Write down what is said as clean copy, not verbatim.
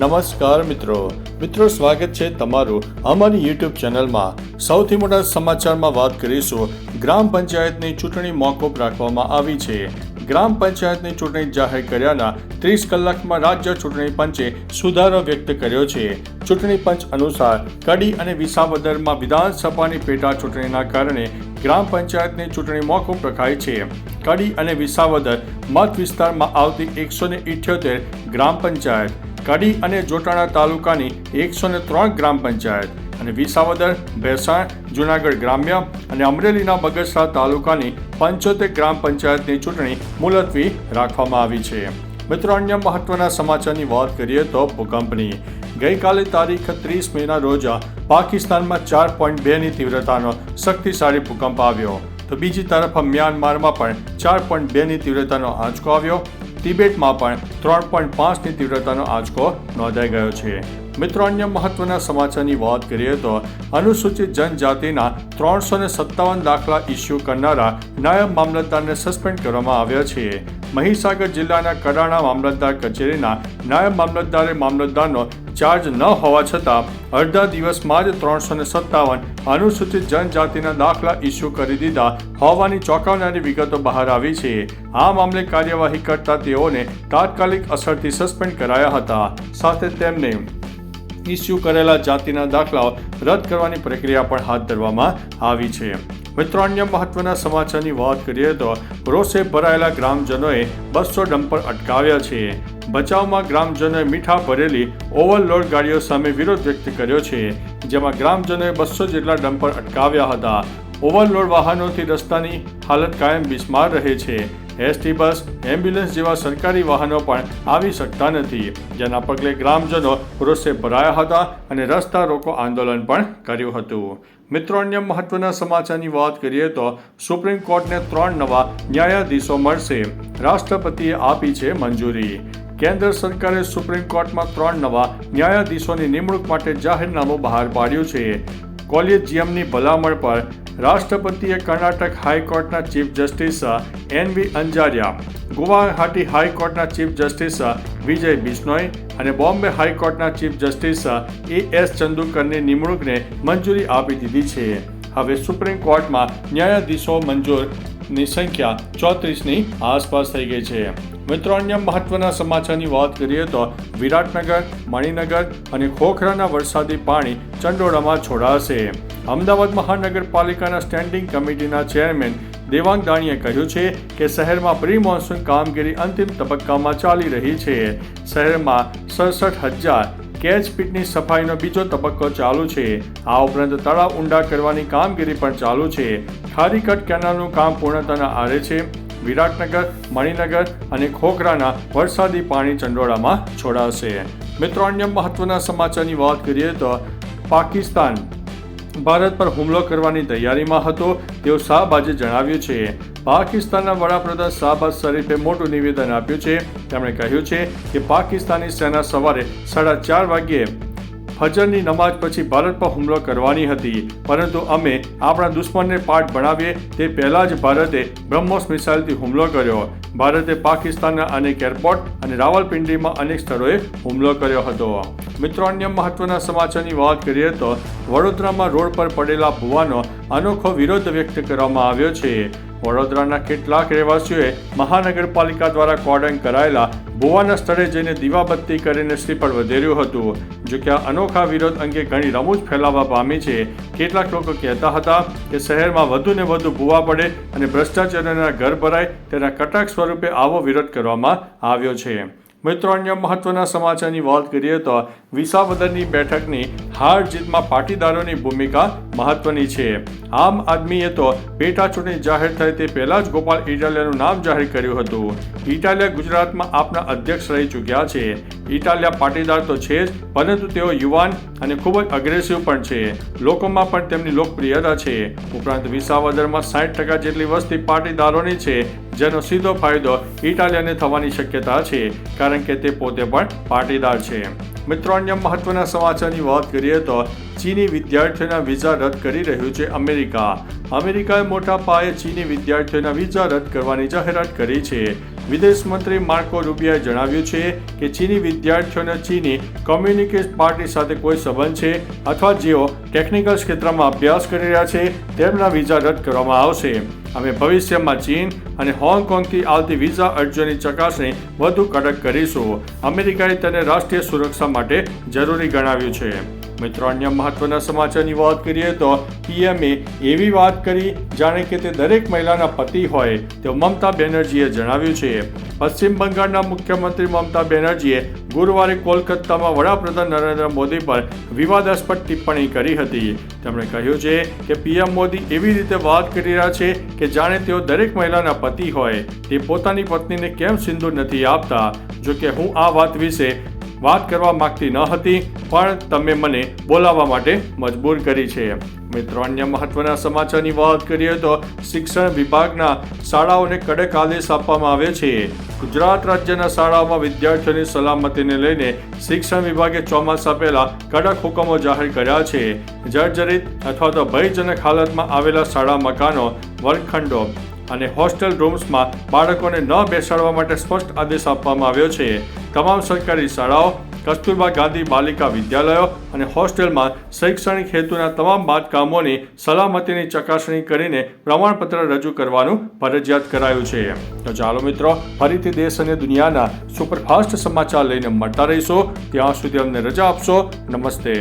નમસ્કાર મિત્રો સ્વાગત છે તમારું અમારી યુટ્યુબ ચેનલમાં। સૌથી મોટા સમાચારમાં વાત કરીશું। ગ્રામ પંચાયતની ચૂંટણી મોકૂફ રાખવામાં આવી છે। ગ્રામ પંચાયતની ચૂંટણી જાહેર કર્યાના 30 કલાકમાં રાજ્ય ચૂંટણી પંચે સુધારો વ્યક્ત કર્યો છે। ચૂંટણી પંચ અનુસાર કડી અને વિસાવદરમાં વિધાનસભાની પેટા ચૂંટણીના કારણે ગ્રામ પંચાયતની ચૂંટણી મોકૂફ રખાઈ છે। કડી અને વિસાવદર મત વિસ્તારમાં આવતી 178 ગ્રામ પંચાયત, કડી અને જોટાણા તાલુકાની 103 ગ્રામ પંચાયત અને વિસાવદર, ભેસાણ, જૂનાગઢ ગ્રામ્ય અને અમરેલીના બગસરા તાલુકાની 75 ગ્રામ પંચાયતની ચૂંટણી મુલતવી રાખવામાં આવી છે। મિત્રો, અન્ય મહત્વના સમાચારની વાત કરીએ તો ભૂકંપની ગઈકાલે તારીખ 30 મેના રોજ પાકિસ્તાનમાં 4.2ની તીવ્રતાનો શક્તિશાળી ભૂકંપ આવ્યો, તો બીજી તરફ મ્યાનમારમાં પણ 4.2ની તીવ્રતાનો આંચકો આવ્યો। તિબેટમાં પણ 3.5ની તીવ્રતાનો આંચકો નોંધાઈ ગયો છે। મિત્રો, અન્ય મહત્વના સમાચારની વાત કરીએ તો અનુસૂચિત જનજાતિના 357 દાખલા ઇસ્યુ કરનારા નાયબ મામલતદારને સસ્પેન્ડ કરવામાં આવ્યા છે। મહીસાગર જિલ્લાના કડાણા મામલતદાર કચેરીના નાયબ મામલતદારે મામલતદારનો ચાર્જ ન હોવા છતાં અડધા દિવસમાં જ 357 અનુસૂચિત જનજાતિના દાખલા ઇસ્યુ કરી દીધા હોવાની ચોંકાવનારી વિગતો બહાર આવી છે। આ મામલે કાર્યવાહી કરતા તેઓને તાત્કાલિક અસરથી સસ્પેન્ડ કરાયા હતા, સાથે તેમને ઇસ્યુ કરેલા જાતિના દાખલાઓ રદ કરવાની પ્રક્રિયા પણ હાથ ધરવામાં આવી છે। મિત્રો, અન્ય મહત્વના સમાચારની વાત કરીએ તો રોષે ભરાયેલા ગ્રામજનોએ 200 ડમ્પર અટકાવ્યા છે। બચાવમાં ગ્રામજનોએ મીઠા ભરેલી ઓવરલોડ ગાડીઓ સામે વિરોધ વ્યક્ત કર્યો છે, જેમાં ગ્રામજનોએ 200 જેટલા ડમ્પર અટકાવ્યા હતા। ઓવરલોડ વાહનોથી રસ્તાની હાલત કાયમ બિસ્માર રહે છે। એસટી બસ, એમ્બ્યુલન્સ જેવા સરકારી વાહનો પણ આવી શકતા નથી, જેના પગલે ગ્રામજનો રોષે ભરાયા હતા અને રસ્તા રોકો આંદોલન પણ કર્યું હતું। મિત્રો, અન્ય મહત્વના સમાચારની વાત કરીએ તો સુપ્રીમ કોર્ટને 3 નવા ન્યાયાધીશો મળશે, રાષ્ટ્રપતિએ આપી છે મંજૂરી। કેન્દ્ર સરકારે સુપ્રીમ કોર્ટમાં 3 નવા ન્યાયાધીશોની નિમણૂક માટે જાહેરનામું બહાર પાડ્યું છે। કોલેજિયમની ભલામણ પર રાષ્ટ્રપતિએ કર્ણાટક હાઈકોર્ટના chief justice N V Anjaria, Guwahati હાઈકોર્ટના ચીફ જસ્ટિસ વિજય બિશ્નોઈ અને બોમ્બે હાઈકોર્ટના ચીફ જસ્ટિસ એસ ચંદુકરની નિમણૂકને મંજૂરી આપી દીધી છે। હવે સુપ્રીમ કોર્ટમાં ન્યાયાધીશો મંજૂરની સંખ્યા 34ની આસપાસ થઈ ગઈ છે। મિત્રો, અન્ય મહત્વના સમાચારની વાત કરીએ તો વિરાટનગર, મણિનગર અને ખોખરાના વરસાદી પાણી ચંડોળામાં છોડાશે। અમદાવાદ મહાનગરપાલિકાના સ્ટેન્ડિંગ કમિટીના ચેરમેન દેવાંગ દાણીએ કહ્યું છે કે શહેરમાં પ્રી મોન્સૂન કામગીરી અંતિમ તબક્કામાં ચાલી રહી છે। શહેરમાં 67,000 કેચ પીટની સફાઈનો બીજો તબક્કો ચાલુ છે। આ ઉપરાંત તળાવ ઊંડા કરવાની કામગીરી પણ ચાલુ છે। ખારીકટ કેનાલનું કામ પૂર્ણતાના આરે છે। વિરાટનગર, મણિનગર અને ખોખરાના વરસાદી પાણી ચંડોળામાં છોડાશે। મિત્રો, અન્ય મહત્વના સમાચારની વાત કરીએ તો પાકિસ્તાન ભારત પર હુમલો કરવાની તૈયારીમાં હતો તેવું શાહબાજે જણાવ્યું છે। પાકિસ્તાનના વડાપ્રધાન શાહબાઝ શરીફે મોટું નિવેદન આપ્યું છે। તેમણે કહ્યું છે કે પાકિસ્તાની સેના સવારે 4:30 વાગ્યે ફજરની નમાઝ પછી ભારત પર હુમલો કરવાની હતી, પરંતુ અમે આપણા દુશ્મનને પાઠ ભણાવીએ તે પહેલાં જ ભારતે બ્રહ્મોસ મિસાઇલથી હુમલો કર્યો। ભારતે પાકિસ્તાનના અનેક એરપોર્ટ અને રાવલપિંડીમાં અનેક સ્થળોએ હુમલો કર્યો હતો। મિત્રો, અન્ય મહત્વના સમાચારની વાત કરીએ તો વડોદરામાં રોડ પર પડેલા ભૂવાનો અનોખો વિરોધ વ્યક્ત કરવામાં આવ્યો છે। વડોદરાના કેટલાક રહેવાસીઓએ મહાનગરપાલિકા દ્વારા કોર્ડન કરાયેલા ભૂવાના સ્થળે જઈને દીવાબત્તી કરીને શ્રીફળ વધેર્યું હતું। જો કે આ અનોખા વિરોધ અંગે ઘણી રમૂજ ફેલાવા પામી છે। કેટલાક લોકો કહેતા હતા કે શહેરમાં વધુ ને વધુ ભૂવા પડે અને ભ્રષ્ટાચારીના ઘર ભરાય, તેના કટાક્ષ સ્વરૂપે આવો વિરોધ કરવામાં આવ્યો છે। મિત્રો, અન્ય મહત્વના સમાચારની વાત કરીએ તો વિસાવદરની બેઠકની હાર જીતમાં પાટીદારોની ભૂમિકા મહત્વની છે। આમ આદમીએ તો પેટા ચૂંટણી જાહેર થાય તે પહેલા જ ગોપાલ ઇટાલિયાનું નામ જાહેર કર્યું હતું। ઇટાલિયા ગુજરાતમાં આપના અધ્યક્ષ રહી ચૂક્યા છે। ઇટાલિયા પાટીદાર તો છે જ, પરંતુ તેઓ યુવાન અને ખૂબ જ અગ્રેસિવ પણ છે। લોકોમાં પણ તેમની લોકપ્રિયતા છે। ઉપરાંત વિસાવદરમાં 60% જેટલી વસ્તી પાટીદારોની છે, જેનો સીધો ફાયદો ઇટાલિયાને થવાની શક્યતા છે, કારણ કે તે પોતે પણ પાટીદાર છે। મિત્રો, અન્ય મહત્વના સમાચારની વાત કરીએ તો ચીની વિદ્યાર્થીઓના વિઝા રદ કરી રહ્યું છે અમેરિકા। અમેરિકાએ મોટા પાયે ચીની વિદ્યાર્થીઓના વિઝા રદ કરવાની જાહેરાત કરી છે। વિદેશ મંત્રી માર્કો રૂબિયાએ જણાવ્યું છે કે ચીની વિદ્યાર્થીઓને ચીની કોમ્યુનિસ્ટ પાર્ટી સાથે કોઈ સંબંધ છે અથવા જેઓ ટેકનિકલ ક્ષેત્રમાં અભ્યાસ કરી રહ્યા છે તેમના વિઝા રદ કરવામાં આવશે. અમે ભવિષ્યમાં ચીન અને હોંગકોંગથી આવતી વિઝા અરજીઓની ચકાસણી વધુ કડક કરીશું. અમેરિકાએ તેને રાષ્ટ્રીય સુરક્ષા માટે જરૂરી ગણાવ્યું છે. મિત્રો, અન્ય મહત્વના સમાચારની વાત કરીએ તો પીએમએ એવી વાત કરી જાણે કે તે દરેક મહિલાના પતિ હોય તેવું મમતા બેનર્જીએ જણાવ્યું છે. પશ્ચિમ બંગાળના મુખ્યમંત્રી મમતા બેનર્જીએ ગુરુવારે કોલકાતામાં વડાપ્રધાન નરેન્દ્ર મોદી પર વિવાદાસ્પદ ટિપ્પણી કરી હતી. તેમણે કહ્યું છે કે પીએમ મોદી એવી રીતે વાત કરી રહ્યા છે કે જાણે તેઓ દરેક મહિલાના પતિ હોય. તે પોતાની પત્નીને કેમ સિંદૂર નથી આપતા? જો કે હું આ વાત વિશે વાત કરવા માંગતી ન હતી, પણ તમે મને બોલાવવા માટે મજબૂર કરી છે. મિત્રો, અન્ય મહત્વના સમાચારની વાત કરીએ તો શિક્ષણ વિભાગના શાળાઓને કડક આદેશ આપવામાં આવ્યો છે. ગુજરાત રાજ્યના શાળાઓમાં વિદ્યાર્થીઓની સલામતીને લઈને શિક્ષણ વિભાગે ચોમાસા પહેલા કડક હુકમો જાહેર કર્યા છે. જર્જરિત અથવા તો ભયજનક હાલતમાં આવેલા શાળા મકાનો, વર્ગખંડો અને હોસ્ટેલ રૂમ્સમાં બાળકોને ન બેસાડવા માટે સ્પષ્ટ આદેશ આપવામાં આવ્યો છે. તમામ સરકારી શાળાઓ, કસ્તુરબા ગાંધી બાલિકા વિદ્યાલયો અને હોસ્ટેલમાં શૈક્ષણિક હેતુના તમામ બાંધકામોની સલામતીની ચકાસણી કરીને પ્રમાણપત્ર રજૂ કરવાનું ફરજિયાત કરાયું છે. તો ચાલો મિત્રો, ફરીથી દેશ અને દુનિયાના સુપરફાસ્ટ સમાચાર લઈને મળતા રહીશું. ત્યાં સુધી અમને રજા આપશો. નમસ્તે.